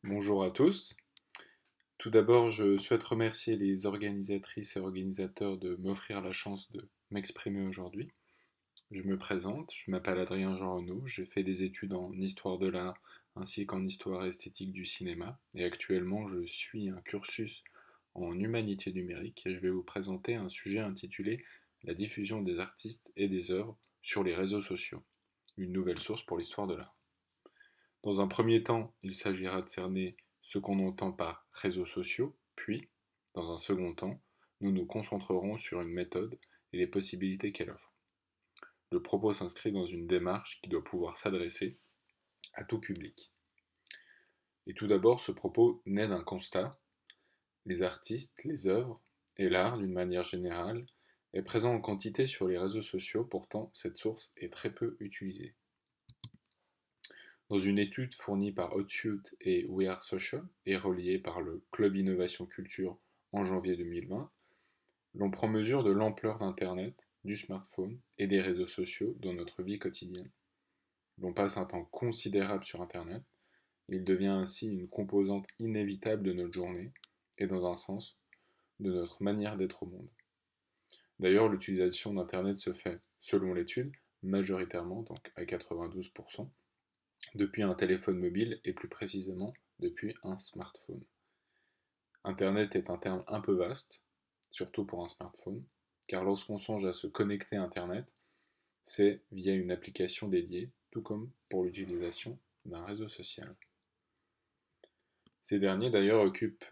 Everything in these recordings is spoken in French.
Bonjour à tous. Tout d'abord, je souhaite remercier les organisatrices et organisateurs de m'offrir la chance de m'exprimer aujourd'hui. Je me présente, je m'appelle Adrien Jean Renaud, j'ai fait des études en histoire de l'art ainsi qu'en histoire esthétique du cinéma et actuellement je suis un cursus en humanité numérique et je vais vous présenter un sujet intitulé La diffusion des artistes et des œuvres sur les réseaux sociaux, une nouvelle source pour l'histoire de l'art. Dans un premier temps, il s'agira de cerner ce qu'on entend par réseaux sociaux, puis, dans un second temps, nous nous concentrerons sur une méthode et les possibilités qu'elle offre. Le propos s'inscrit dans une démarche qui doit pouvoir s'adresser à tout public. Et tout d'abord, ce propos naît d'un constat. Les artistes, les œuvres et l'art, d'une manière générale, est présent en quantité sur les réseaux sociaux, pourtant cette source est très peu utilisée. Dans une étude fournie par Outsuite et We Are Social et reliée par le Club Innovation Culture en janvier 2020, l'on prend mesure de l'ampleur d'Internet, du smartphone et des réseaux sociaux dans notre vie quotidienne. L'on passe un temps considérable sur Internet, il devient ainsi une composante inévitable de notre journée et dans un sens, de notre manière d'être au monde. D'ailleurs, l'utilisation d'Internet se fait, selon l'étude, majoritairement, donc à 92%, depuis un téléphone mobile et plus précisément depuis un smartphone. Internet est un terme un peu vaste, surtout pour un smartphone, car lorsqu'on songe à se connecter à Internet, c'est via une application dédiée, tout comme pour l'utilisation d'un réseau social. Ces derniers d'ailleurs occupent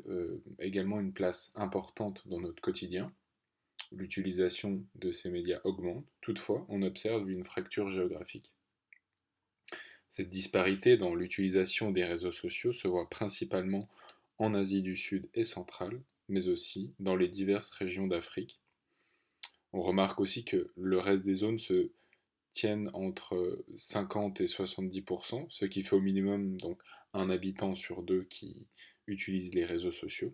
également une place importante dans notre quotidien. L'utilisation de ces médias augmente, toutefois on observe une fracture géographique. Cette disparité dans l'utilisation des réseaux sociaux se voit principalement en Asie du Sud et centrale, mais aussi dans les diverses régions d'Afrique. On remarque aussi que le reste des zones se tiennent entre 50 et 70%, ce qui fait au minimum donc un habitant sur deux qui utilise les réseaux sociaux.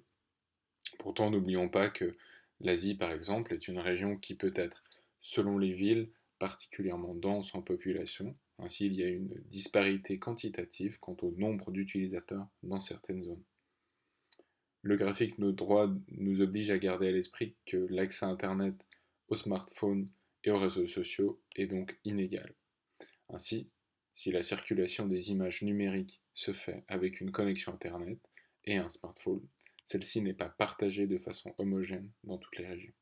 Pourtant, n'oublions pas que l'Asie, par exemple, est une région qui peut être, selon les villes, particulièrement dense en population. Ainsi, il y a une disparité quantitative quant au nombre d'utilisateurs dans certaines zones. Le graphique de droit nous oblige à garder à l'esprit que l'accès à Internet, aux smartphones et aux réseaux sociaux est donc inégal. Ainsi, si la circulation des images numériques se fait avec une connexion Internet et un smartphone, celle-ci n'est pas partagée de façon homogène dans toutes les régions.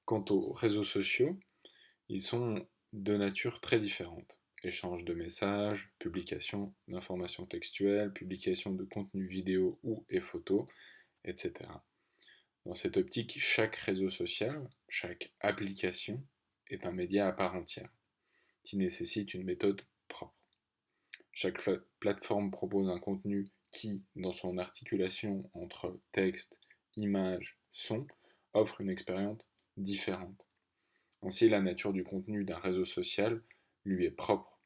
Quant aux réseaux sociaux, ils sont de nature très différente. Échange de messages, publication d'informations textuelles, publication de contenus vidéo ou et photos, etc. Dans cette optique, chaque réseau social, chaque application est un média à part entière, qui nécessite une méthode propre. Chaque plateforme propose un contenu qui, dans son articulation entre texte, image, son, offre une expérience différente. Ainsi, la nature du contenu d'un réseau social lui est propre.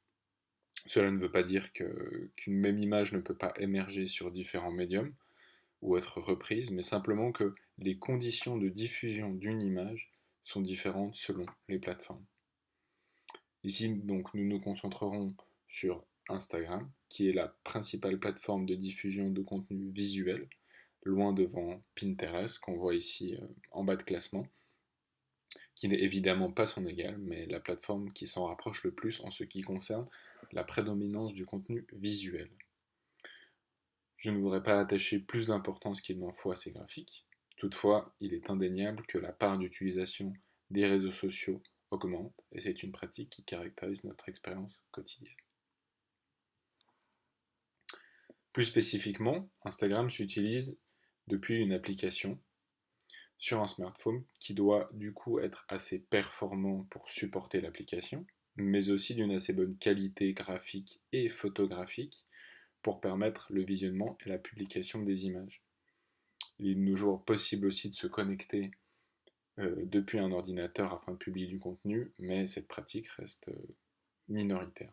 Cela ne veut pas dire qu'une même image ne peut pas émerger sur différents médiums ou être reprise, mais simplement que les conditions de diffusion d'une image sont différentes selon les plateformes. Ici, donc, nous nous concentrerons sur Instagram, qui est la principale plateforme de diffusion de contenu visuel, loin devant Pinterest, qu'on voit ici en bas de classement, qui n'est évidemment pas son égal, mais la plateforme qui s'en rapproche le plus en ce qui concerne la prédominance du contenu visuel. Je ne voudrais pas attacher plus d'importance qu'il n'en faut à ces graphiques. Toutefois, il est indéniable que la part d'utilisation des réseaux sociaux augmente et c'est une pratique qui caractérise notre expérience quotidienne. Plus spécifiquement, Instagram s'utilise depuis une application sur un smartphone qui doit du coup être assez performant pour supporter l'application, mais aussi d'une assez bonne qualité graphique et photographique pour permettre le visionnement et la publication des images. Il est de nos jours possible aussi de se connecter depuis un ordinateur afin de publier du contenu, mais cette pratique reste minoritaire.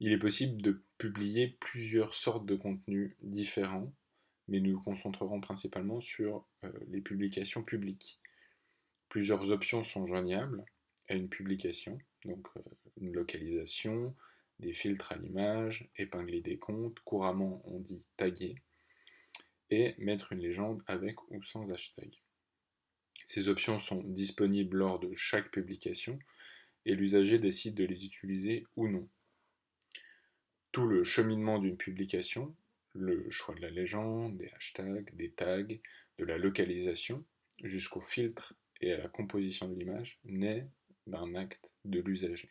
Il est possible de publier plusieurs sortes de contenus différents, mais nous nous concentrerons principalement sur les publications publiques. Plusieurs options sont joignables à une publication, donc une localisation, des filtres à l'image, épingler des comptes, couramment on dit taguer, et mettre une légende avec ou sans hashtag. Ces options sont disponibles lors de chaque publication et l'usager décide de les utiliser ou non. Tout le cheminement d'une publication, le choix de la légende, des hashtags, des tags, de la localisation, jusqu'au filtre et à la composition de l'image, naît d'un acte de l'usager.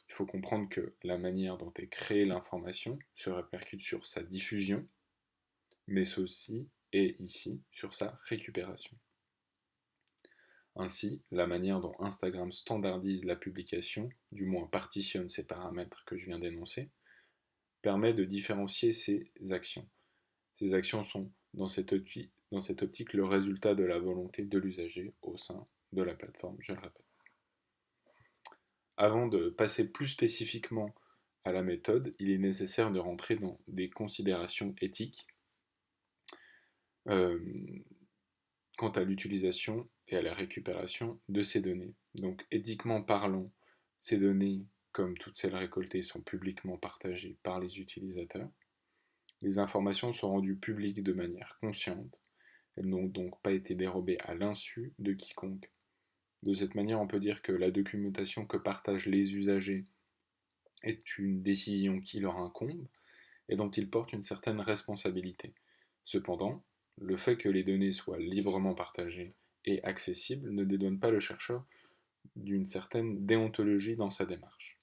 Il faut comprendre que la manière dont est créée l'information se répercute sur sa diffusion, mais aussi et ici sur sa récupération. Ainsi, la manière dont Instagram standardise la publication, du moins partitionne ces paramètres que je viens d'énoncer, permet de différencier ces actions. Ces actions sont, dans cette optique, le résultat de la volonté de l'usager au sein de la plateforme, je le répète. Avant de passer plus spécifiquement à la méthode, il est nécessaire de rentrer dans des considérations éthiques euh, quant à l'utilisation et à la récupération de ces données. Donc éthiquement parlant, ces données, comme toutes celles récoltées, sont publiquement partagées par les utilisateurs. Les informations sont rendues publiques de manière consciente. Elles n'ont donc pas été dérobées à l'insu de quiconque. De cette manière, on peut dire que la documentation que partagent les usagers est une décision qui leur incombe et dont ils portent une certaine responsabilité. Cependant, le fait que les données soient librement partagées et accessibles ne dédouane pas le chercheur d'une certaine déontologie dans sa démarche.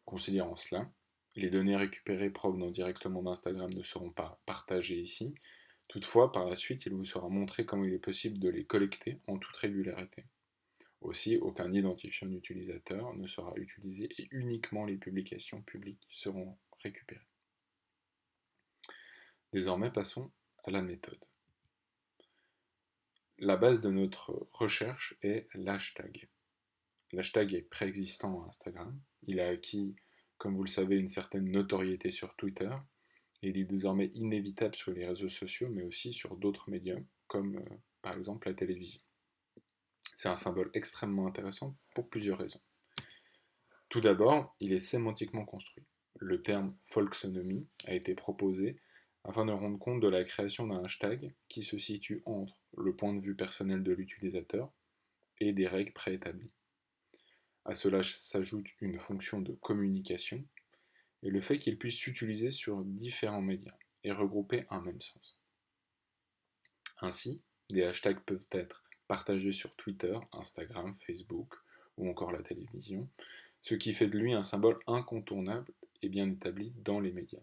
Considérant cela, les données récupérées provenant directement d'Instagram ne seront pas partagées ici. Toutefois, par la suite, il vous sera montré comment il est possible de les collecter en toute régularité. Aussi, aucun identifiant d'utilisateur ne sera utilisé et uniquement les publications publiques seront récupérées. Désormais, passons à la méthode. La base de notre recherche est l'hashtag. L'hashtag est préexistant à Instagram. Il a acquis, comme vous le savez, une certaine notoriété sur Twitter. Et il est désormais inévitable sur les réseaux sociaux, mais aussi sur d'autres médiums, comme par exemple la télévision. C'est un symbole extrêmement intéressant pour plusieurs raisons. Tout d'abord, il est sémantiquement construit. Le terme folksonomie a été proposé afin de rendre compte de la création d'un hashtag qui se situe entre le point de vue personnel de l'utilisateur et des règles préétablies. À cela s'ajoute une fonction de communication et le fait qu'il puisse s'utiliser sur différents médias et regrouper un même sens. Ainsi, des hashtags peuvent être partagés sur Twitter, Instagram, Facebook ou encore la télévision, ce qui fait de lui un symbole incontournable et bien établi dans les médias.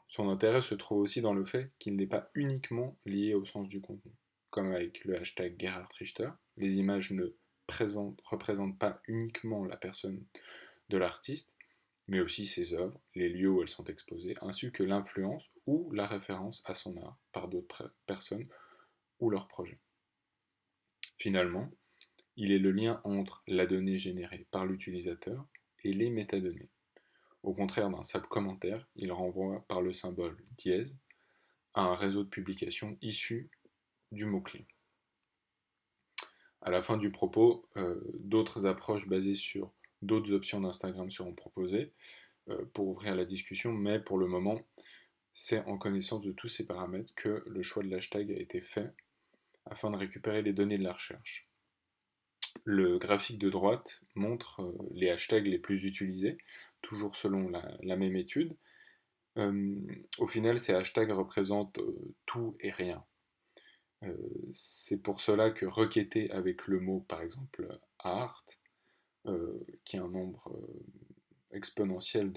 Son intérêt se trouve aussi dans le fait qu'il n'est pas uniquement lié au sens du contenu. Comme avec le hashtag Gerhard Richter, les images ne représentent pas uniquement la personne de l'artiste, mais aussi ses œuvres, les lieux où elles sont exposées, ainsi que l'influence ou la référence à son art par d'autres personnes ou leurs projets. Finalement, il est le lien entre la donnée générée par l'utilisateur et les métadonnées. Au contraire d'un simple commentaire, il renvoie par le symbole dièse à un réseau de publications issu du mot-clé. À la fin du propos, d'autres approches basées sur d'autres options d'Instagram seront proposées pour ouvrir la discussion, mais pour le moment, c'est en connaissance de tous ces paramètres que le choix de l'hashtag a été fait afin de récupérer les données de la recherche. Le graphique de droite montre les hashtags les plus utilisés, toujours selon la même étude. Au final, ces hashtags représentent tout et rien. C'est pour cela que requêter avec le mot, par exemple, art, qui est un nombre exponentiel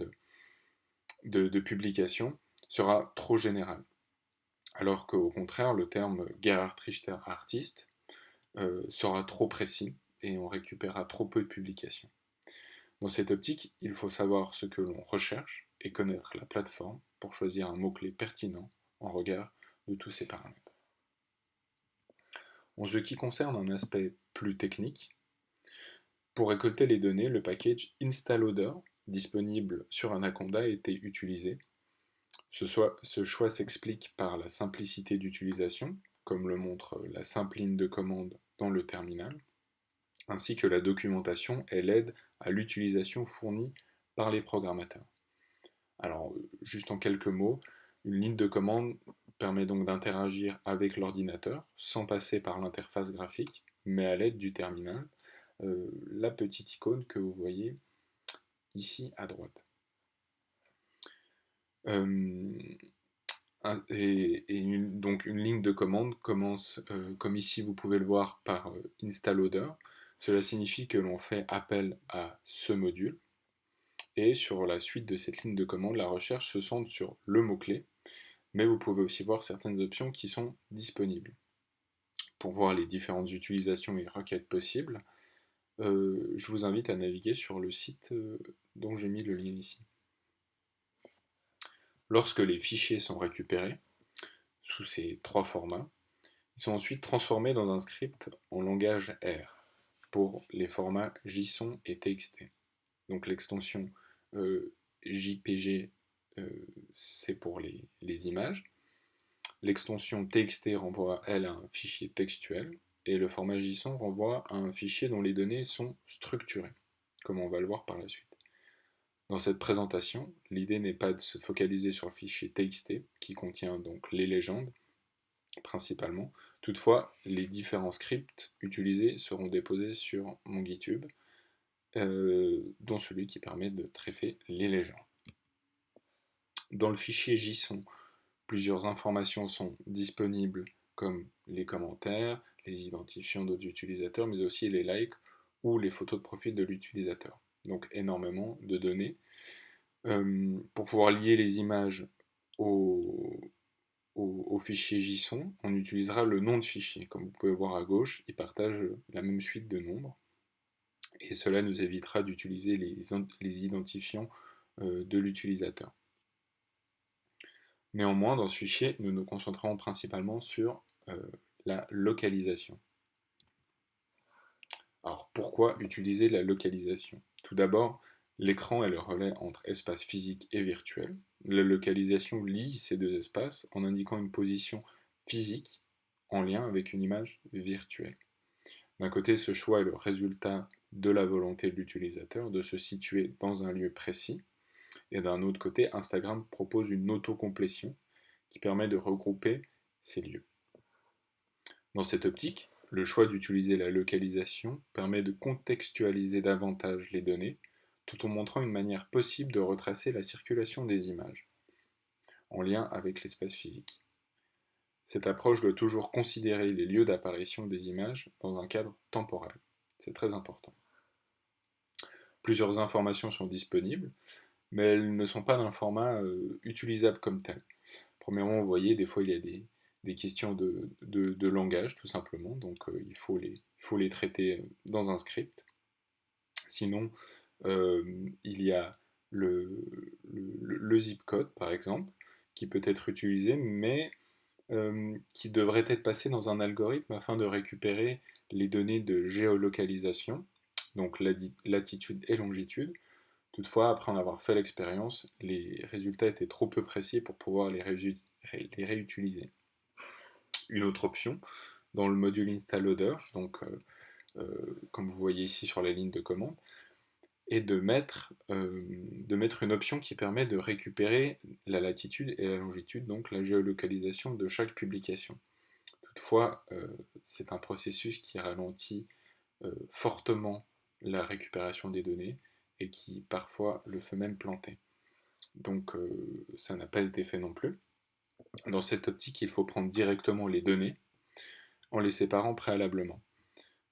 de publications, sera trop général. Alors qu'au contraire, le terme Gerhard Richter artiste sera trop précis et on récupérera trop peu de publications. Dans cette optique, il faut savoir ce que l'on recherche et connaître la plateforme pour choisir un mot-clé pertinent en regard de tous ces paramètres. En ce qui concerne un aspect plus technique, pour récolter les données, le package InstallLoader disponible sur Anaconda a été utilisé. Ce choix s'explique par la simplicité d'utilisation, comme le montre la simple ligne de commande dans le terminal, ainsi que la documentation et l'aide à l'utilisation fournie par les programmateurs. Alors, juste en quelques mots, une ligne de commande permet donc d'interagir avec l'ordinateur sans passer par l'interface graphique, mais à l'aide du terminal, la petite icône que vous voyez ici à droite. Donc une ligne de commande commence, comme ici vous pouvez le voir, par install-loader. Cela signifie que l'on fait appel à ce module. Et sur la suite de cette ligne de commande, la recherche se centre sur le mot-clé, mais vous pouvez aussi voir certaines options qui sont disponibles. Pour voir les différentes utilisations et requêtes possibles, je vous invite à naviguer sur le site dont j'ai mis le lien ici. Lorsque les fichiers sont récupérés, sous ces trois formats, ils sont ensuite transformés dans un script en langage R pour les formats JSON et TXT. Donc l'extension JPG, c'est pour les images. L'extension TXT renvoie, elle, à un fichier textuel. Et le format JSON renvoie à un fichier dont les données sont structurées, comme on va le voir par la suite. Dans cette présentation, l'idée n'est pas de se focaliser sur le fichier TXT, qui contient donc les légendes, principalement. Toutefois, les différents scripts utilisés seront déposés sur mon GitHub, dont celui qui permet de traiter les légendes. Dans le fichier JSON, plusieurs informations sont disponibles comme les commentaires, les identifiants d'autres utilisateurs, mais aussi les likes ou les photos de profil de l'utilisateur. Donc énormément de données. Pour pouvoir lier les images au fichier JSON, on utilisera le nom de fichier. Comme vous pouvez voir à gauche, il partage la même suite de nombres. Et cela nous évitera d'utiliser les identifiants de l'utilisateur. Néanmoins, dans ce fichier, nous nous concentrons principalement sur la localisation. Alors, pourquoi utiliser la localisation? Tout d'abord, l'écran est le relais entre espace physique et virtuel. La localisation lie ces deux espaces en indiquant une position physique en lien avec une image virtuelle. D'un côté, ce choix est le résultat de la volonté de l'utilisateur de se situer dans un lieu précis, et d'un autre côté, Instagram propose une autocomplétion qui permet de regrouper ces lieux. Dans cette optique, le choix d'utiliser la localisation permet de contextualiser davantage les données, tout en montrant une manière possible de retracer la circulation des images, en lien avec l'espace physique. Cette approche doit toujours considérer les lieux d'apparition des images dans un cadre temporel. C'est très important. Plusieurs informations sont disponibles, mais elles ne sont pas d'un format utilisable comme tel. Premièrement, vous voyez, des fois il y a des questions de langage, tout simplement, donc il faut les traiter dans un script. Sinon, il y a le zip code, par exemple, qui peut être utilisé, mais qui devrait être passé dans un algorithme afin de récupérer les données de géolocalisation, donc latitude et longitude. Toutefois, après en avoir fait l'expérience, les résultats étaient trop peu précis pour pouvoir les réutiliser. Une autre option, dans le module install-loader, donc comme vous voyez ici sur la ligne de commande, est de mettre une option qui permet de récupérer la latitude et la longitude, donc la géolocalisation de chaque publication. Toutefois, c'est un processus qui ralentit fortement la récupération des données et qui parfois le fait même planter. Donc ça n'a pas été fait non plus. Dans cette optique, il faut prendre directement les données en les séparant préalablement.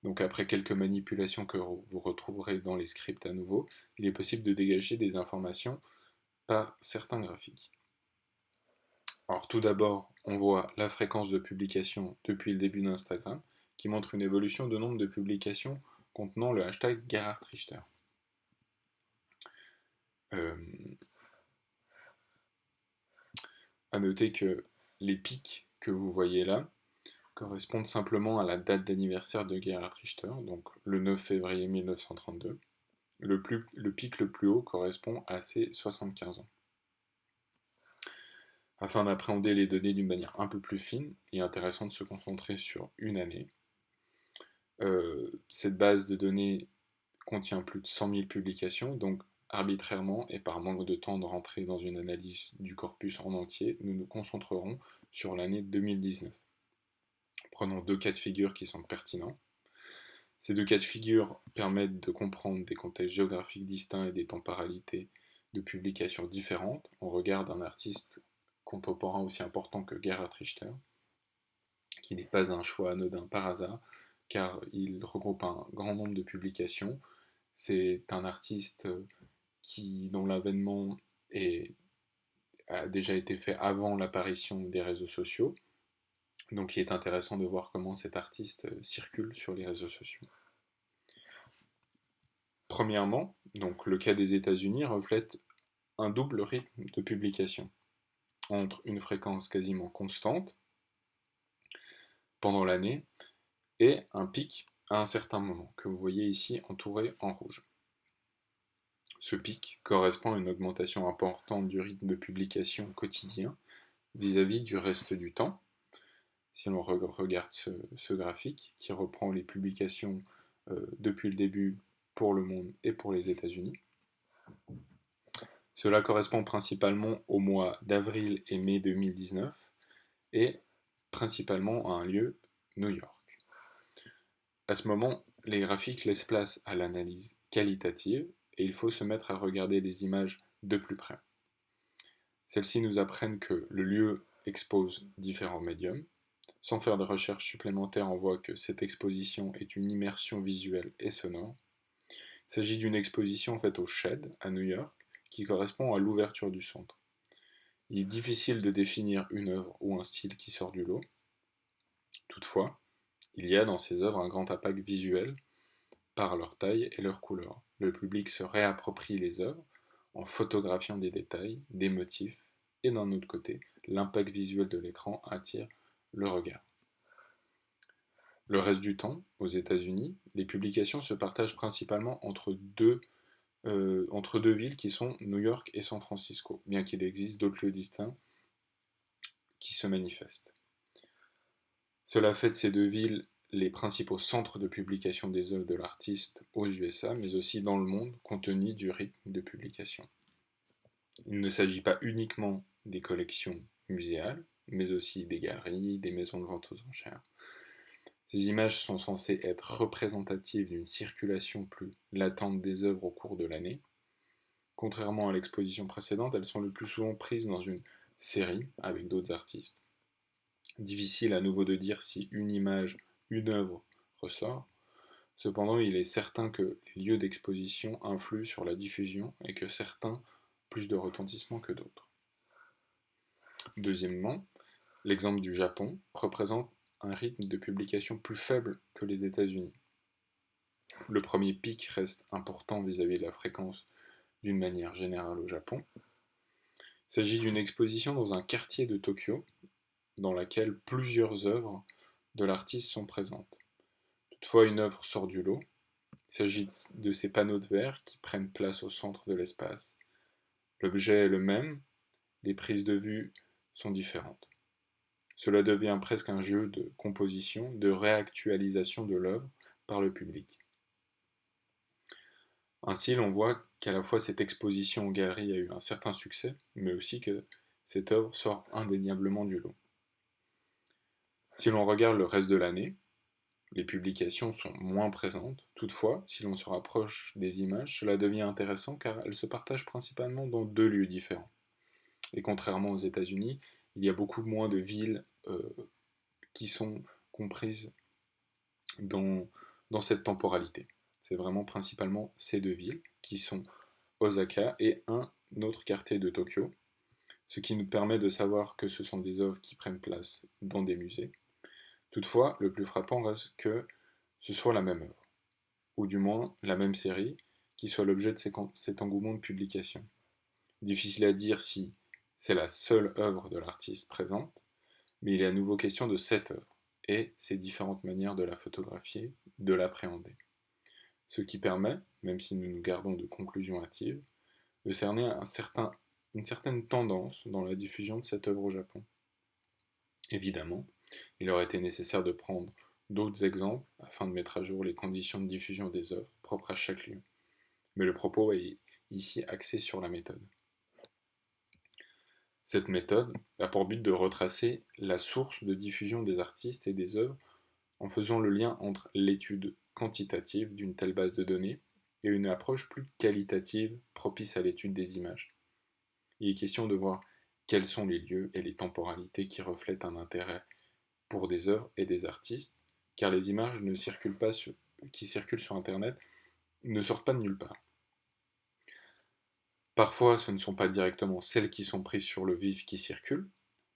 Donc après quelques manipulations que vous retrouverez dans les scripts à nouveau, il est possible de dégager des informations par certains graphiques. Alors tout d'abord, on voit la fréquence de publication depuis le début d'Instagram, qui montre une évolution de nombre de publications contenant le hashtag Gerhard Richter. À noter que les pics que vous voyez là correspondent simplement à la date d'anniversaire de Gerhard Richter, donc le 9 février 1932. Le pic le plus haut correspond à ses 75 ans. Afin d'appréhender les données d'une manière un peu plus fine, il est intéressant de se concentrer sur une année. Cette base de données contient plus de 100 000 publications, donc arbitrairement et par manque de temps de rentrer dans une analyse du corpus en entier, nous nous concentrerons sur l'année 2019. Prenons deux cas de figure qui sont pertinents. Ces deux cas de figure permettent de comprendre des contextes géographiques distincts et des temporalités de publication différentes. On regarde un artiste contemporain aussi important que Gerhard Richter, qui n'est pas un choix anodin par hasard, car il regroupe un grand nombre de publications. C'est un artiste dont l'avènement a déjà été fait avant l'apparition des réseaux sociaux, donc il est intéressant de voir comment cet artiste circule sur les réseaux sociaux. Premièrement, donc le cas des États-Unis reflète un double rythme de publication, entre une fréquence quasiment constante pendant l'année et un pic à un certain moment, que vous voyez ici entouré en rouge. Ce pic correspond à une augmentation importante du rythme de publication quotidien vis-à-vis du reste du temps. Si l'on regarde ce graphique qui reprend les publications depuis le début pour le monde et pour les États-Unis. Cela correspond principalement aux mois d'avril et mai 2019 et principalement à un lieu, New York. À ce moment, les graphiques laissent place à l'analyse qualitative et il faut se mettre à regarder les images de plus près. Celles-ci nous apprennent que le lieu expose différents médiums. Sans faire de recherche supplémentaire, on voit que cette exposition est une immersion visuelle et sonore. Il s'agit d'une exposition faite au Shed, à New York, qui correspond à l'ouverture du centre. Il est difficile de définir une œuvre ou un style qui sort du lot. Toutefois, il y a dans ces œuvres un grand impact visuel par leur taille et leur couleur. Le public se réapproprie les œuvres en photographiant des détails, des motifs, et d'un autre côté, l'impact visuel de l'écran attire le regard. Le reste du temps, aux États-Unis, les publications se partagent principalement entre deux villes qui sont New York et San Francisco, bien qu'il existe d'autres lieux distincts qui se manifestent. Cela fait de ces deux villes les principaux centres de publication des œuvres de l'artiste aux USA, mais aussi dans le monde, compte tenu du rythme de publication. Il ne s'agit pas uniquement des collections muséales, mais aussi des galeries, des maisons de vente aux enchères. Ces images sont censées être représentatives d'une circulation plus latente des œuvres au cours de l'année. Contrairement à l'exposition précédente, elles sont le plus souvent prises dans une série avec d'autres artistes. Difficile à nouveau de dire si une image, une œuvre ressort. Cependant, il est certain que les lieux d'exposition influent sur la diffusion et que certains ont plus de retentissement que d'autres. Deuxièmement, l'exemple du Japon représente un rythme de publication plus faible que les États-Unis. Le premier pic reste important vis-à-vis de la fréquence d'une manière générale au Japon. Il s'agit d'une exposition dans un quartier de Tokyo dans laquelle plusieurs œuvres de l'artiste sont présentes. Toutefois, une œuvre sort du lot. Il s'agit de ces panneaux de verre qui prennent place au centre de l'espace. L'objet est le même, les prises de vue sont différentes. Cela devient presque un jeu de composition, de réactualisation de l'œuvre par le public. Ainsi, l'on voit qu'à la fois cette exposition en galerie a eu un certain succès, mais aussi que cette œuvre sort indéniablement du lot. Si l'on regarde le reste de l'année, les publications sont moins présentes. Toutefois, si l'on se rapproche des images, cela devient intéressant car elles se partagent principalement dans deux lieux différents. Et contrairement aux États-Unis, il y a beaucoup moins de villes qui sont comprises dans cette temporalité. C'est vraiment principalement ces deux villes qui sont Osaka et un autre quartier de Tokyo, ce qui nous permet de savoir que ce sont des œuvres qui prennent place dans des musées. Toutefois, le plus frappant reste que ce soit la même œuvre, ou du moins la même série, qui soit l'objet de cet engouement de publication. Difficile à dire si c'est la seule œuvre de l'artiste présente, mais il est à nouveau question de cette œuvre, et ses différentes manières de la photographier, de l'appréhender. Ce qui permet, même si nous nous gardons de conclusions hâtives, de cerner une certaine tendance dans la diffusion de cette œuvre au Japon. Évidemment, il aurait été nécessaire de prendre d'autres exemples afin de mettre à jour les conditions de diffusion des œuvres propres à chaque lieu. Mais le propos est ici axée sur la méthode. Cette méthode a pour but de retracer la source de diffusion des artistes et des œuvres en faisant le lien entre l'étude quantitative d'une telle base de données et une approche plus qualitative propice à l'étude des images. Il est question de voir quels sont les lieux et les temporalités qui reflètent un intérêt pour des œuvres et des artistes, car les images qui circulent sur Internet ne sortent pas de nulle part. Parfois, ce ne sont pas directement celles qui sont prises sur le vif qui circulent,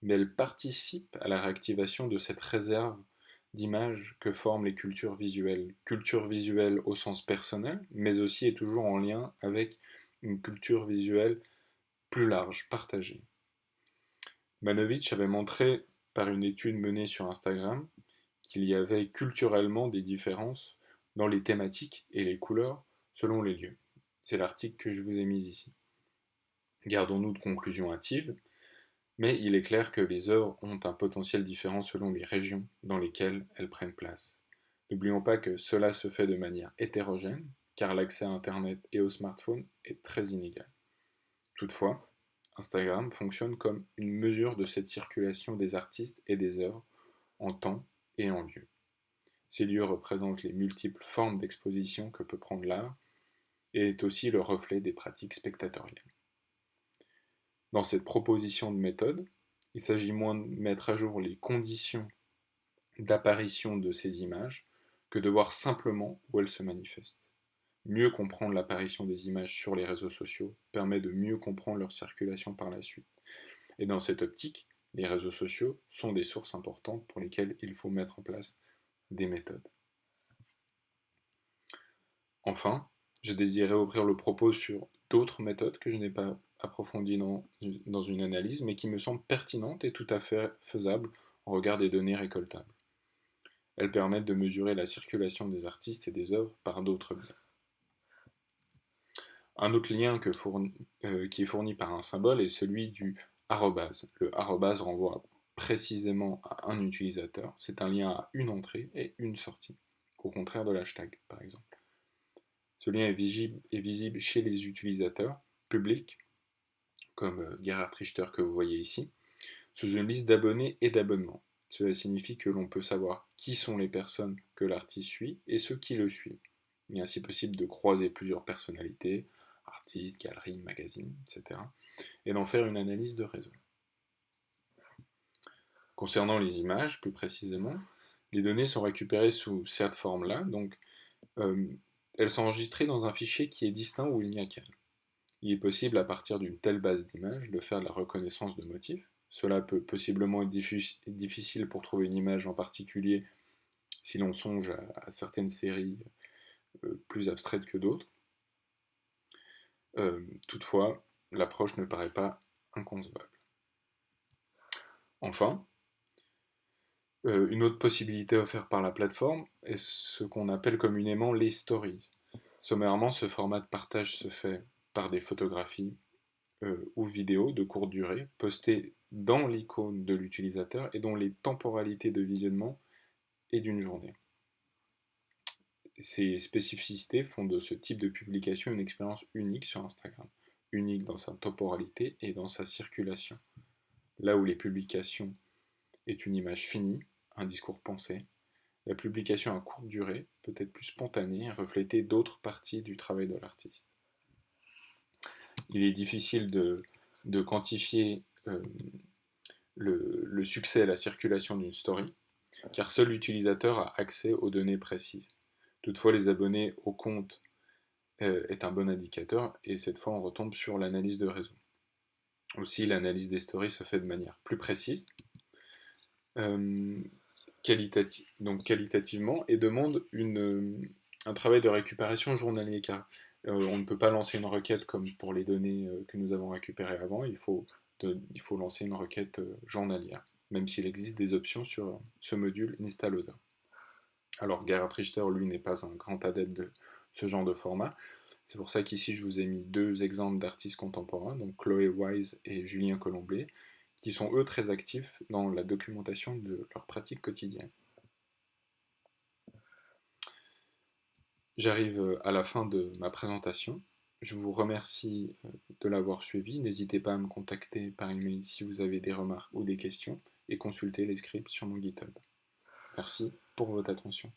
mais elles participent à la réactivation de cette réserve d'images que forment les cultures visuelles. Culture visuelle au sens personnel, mais aussi et toujours en lien avec une culture visuelle plus large, partagée. Manovitch avait montré par une étude menée sur Instagram qu'il y avait culturellement des différences dans les thématiques et les couleurs selon les lieux. C'est l'article que je vous ai mis ici. Gardons-nous de conclusions hâtives, mais il est clair que les œuvres ont un potentiel différent selon les régions dans lesquelles elles prennent place. N'oublions pas que cela se fait de manière hétérogène, car l'accès à Internet et au smartphone est très inégal. Toutefois, Instagram fonctionne comme une mesure de cette circulation des artistes et des œuvres en temps et en lieu. Ces lieux représentent les multiples formes d'exposition que peut prendre l'art et est aussi le reflet des pratiques spectatoriales. Dans cette proposition de méthode, il s'agit moins de mettre à jour les conditions d'apparition de ces images que de voir simplement où elles se manifestent. Mieux comprendre l'apparition des images sur les réseaux sociaux permet de mieux comprendre leur circulation par la suite. Et dans cette optique, les réseaux sociaux sont des sources importantes pour lesquelles il faut mettre en place des méthodes. Enfin, je désirais ouvrir le propos sur d'autres méthodes que je n'ai pas approfondies dans une analyse, mais qui me semblent pertinentes et tout à fait faisables au regard des données récoltables. Elles permettent de mesurer la circulation des artistes et des œuvres par d'autres biais. Un autre lien qui est fourni par un symbole est celui du arrobase. Le arrobase renvoie précisément à un utilisateur. C'est un lien à une entrée et une sortie, au contraire de l'hashtag par exemple. Ce lien est visible chez les utilisateurs publics, comme Gerhard Richter que vous voyez ici, sous une liste d'abonnés et d'abonnements. Cela signifie que l'on peut savoir qui sont les personnes que l'artiste suit et ceux qui le suivent. Il est ainsi possible de croiser plusieurs personnalités, artistes, galeries, magazines, etc., et d'en faire une analyse de réseau. Concernant les images, plus précisément, les données sont récupérées sous cette forme-là, donc elles sont enregistrées dans un fichier qui est distinct où il n'y a qu'elles. Il est possible, à partir d'une telle base d'images, de faire de la reconnaissance de motifs. Cela peut possiblement être difficile pour trouver une image en particulier si l'on songe à certaines séries plus abstraites que d'autres. Toutefois, l'approche ne paraît pas inconcevable. Enfin, une autre possibilité offerte par la plateforme est ce qu'on appelle communément les stories. Sommairement, ce format de partage se fait par des photographies ou vidéos de courte durée postées dans l'icône de l'utilisateur et dont les temporalités de visionnement est d'une journée. Ces spécificités font de ce type de publication une expérience unique sur Instagram, unique dans sa temporalité et dans sa circulation. Là où les publications est une image finie, un discours pensé, la publication à courte durée peut être plus spontanée et refléter d'autres parties du travail de l'artiste. Il est difficile de quantifier le succès et la circulation d'une story, car seul l'utilisateur a accès aux données précises. Toutefois, les abonnés au compte est un bon indicateur, et cette fois on retombe sur l'analyse de réseau. Aussi, l'analyse des stories se fait de manière plus précise, qualitativement, et demande un travail de récupération journalier, car on ne peut pas lancer une requête comme pour les données que nous avons récupérées avant, il faut lancer une requête journalière, même s'il existe des options sur ce module InstaLoader. Alors Gerhard Richter, lui, n'est pas un grand adepte de ce genre de format, c'est pour ça qu'ici je vous ai mis deux exemples d'artistes contemporains, donc Chloé Wise et Julien Colomblé, qui sont eux très actifs dans la documentation de leurs pratiques quotidiennes. J'arrive à la fin de ma présentation. Je vous remercie de l'avoir suivi. N'hésitez pas à me contacter par email si vous avez des remarques ou des questions et consultez les scripts sur mon GitHub. Merci pour votre attention.